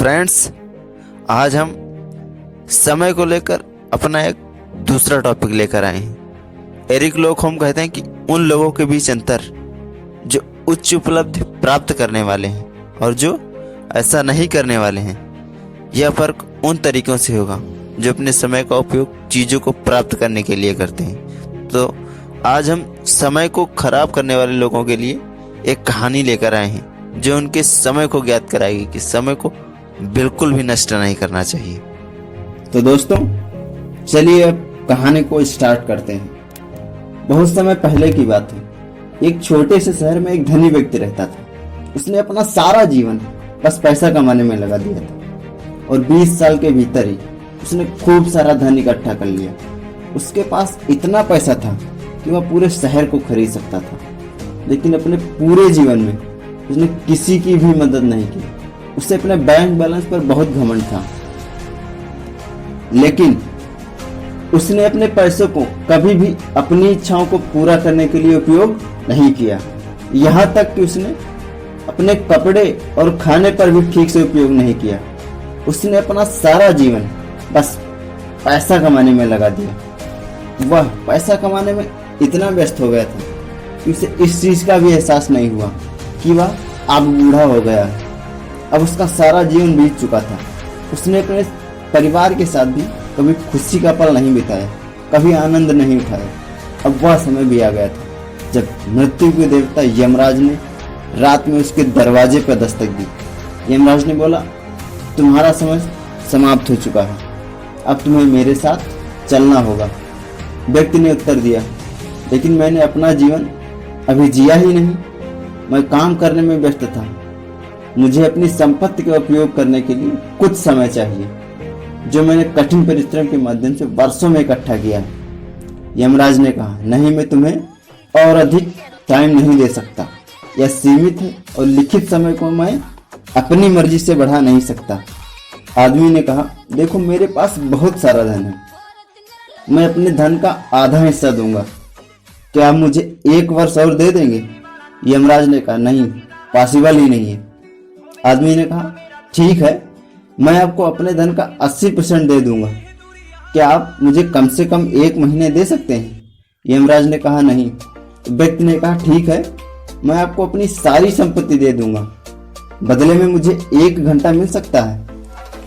Friends, आज हम समय को लेकर अपना एक दूसरा टॉपिक लेकर आए हैं। एरिक लॉकहोम कहते हैं कि उन लोगों के बीच अंतर जो उच्च उपलब्धि प्राप्त करने वाले हैं और जो ऐसा नहीं करने वाले हैं। यह फर्क उन तरीकों से होगा जो अपने समय का उपयोग चीज़ों को प्राप्त करने के लिए करते हैं। तो आज हम समय को खराब करने वाले लोगों के लिए एक कहानी लेकर आए हैं जो उनके समय को ज्ञात कराएगी कि समय को बिल्कुल भी नष्ट नहीं करना चाहिए। तो दोस्तों, चलिए अब कहानी को स्टार्ट करते हैं। बहुत समय पहले की बात है। एक छोटे से शहर में एक धनी व्यक्ति रहता था। उसने अपना सारा जीवन बस पैसा कमाने में लगा दिया था और 20 साल के भीतर ही उसने खूब सारा धन इकट्ठा कर लिया। उसके पास इतना पैसा था कि वह पूरे शहर को खरीद सकता था, लेकिन अपने पूरे जीवन में उसने किसी की भी मदद नहीं की। उसे अपने बैंक बैलेंस पर बहुत घमंड था, लेकिन उसने अपने पैसों को कभी भी अपनी इच्छाओं को पूरा करने के लिए उपयोग नहीं किया। यहाँ तक कि उसने अपने कपड़े और खाने पर भी ठीक से उपयोग नहीं किया। उसने अपना सारा जीवन बस पैसा कमाने में लगा दिया। वह पैसा कमाने में इतना व्यस्त हो गया था कि उसे इस चीज का भी एहसास नहीं हुआ कि वह अब बूढ़ा हो गया है। अब उसका सारा जीवन बीत चुका था। उसने अपने परिवार के साथ भी कभी खुशी का पल नहीं बिताया, कभी आनंद नहीं उठाया। अब वह समय भी आ गया था जब मृत्यु के देवता यमराज ने रात में उसके दरवाजे पर दस्तक दी। यमराज ने बोला, तुम्हारा समय समाप्त हो चुका है, अब तुम्हें मेरे साथ चलना होगा। व्यक्ति ने उत्तर दिया, लेकिन मैंने अपना जीवन अभी जिया ही नहीं। मैं काम करने में व्यस्त था। मुझे अपनी संपत्ति का उपयोग करने के लिए कुछ समय चाहिए, जो मैंने कठिन परिश्रम के माध्यम से वर्षों में इकट्ठा किया है। यमराज ने कहा, नहीं, मैं तुम्हें और अधिक टाइम नहीं दे सकता। यह सीमित है और लिखित समय को मैं अपनी मर्जी से बढ़ा नहीं सकता। आदमी ने कहा, देखो, मेरे पास बहुत सारा धन है। मैं अपने धन का आधा हिस्सा दूंगा। क्या आप मुझे 1 वर्ष और दे देंगे? यमराज ने कहा, नहीं, पॉसिबल ही नहीं है। आदमी ने कहा, ठीक है, मैं आपको अपने धन का 80% दे दूंगा। क्या आप मुझे कम से कम 1 महीने दे सकते हैं? यमराज ने कहा, नहीं। व्यक्ति ने कहा, ठीक है, मैं आपको अपनी सारी संपत्ति दे दूंगा, बदले में मुझे 1 घंटा मिल सकता है।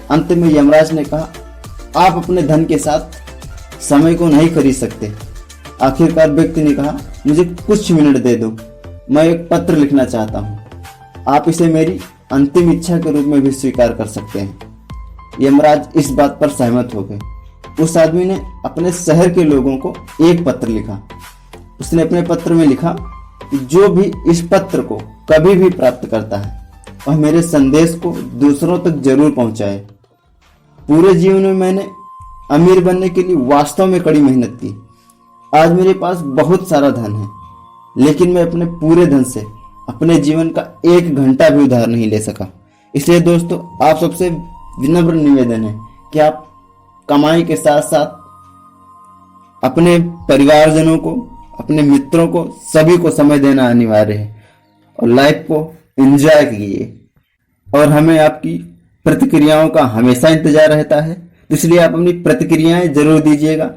अंत में यमराज ने कहा, आप अपने धन के साथ समय को नहीं खरीद सकते। आखिरकार व्यक्ति ने कहा, मुझे कुछ मिनट दे दो, मैं एक पत्र लिखना चाहता हूँ। आप इसे मेरी अंतिम इच्छा के रूप में भी स्वीकार कर सकते हैं। यमराज इस बात पर सहमत हो गए। उस आदमी ने अपने शहर के लोगों को एक पत्र लिखा। उसने अपने पत्र में लिखा कि जो भी इस पत्र को कभी भी प्राप्त करता है वह मेरे संदेश को दूसरों तक जरूर पहुंचाए। पूरे जीवन में मैंने अमीर बनने के लिए वास्तव में कड़ी मेहनत की। आज मेरे पास बहुत सारा धन है, लेकिन मैं अपने पूरे धन से अपने जीवन का 1 घंटा भी उधार नहीं ले सका। इसलिए दोस्तों, आप सबसे विनम्र निवेदन है कि आप कमाई के साथ साथ अपने परिवारजनों को, अपने मित्रों को, सभी को समय देना अनिवार्य है और लाइफ को एंजॉय कीजिए। और हमें आपकी प्रतिक्रियाओं का हमेशा इंतजार रहता है, इसलिए आप अपनी प्रतिक्रियाएं जरूर दीजिएगा।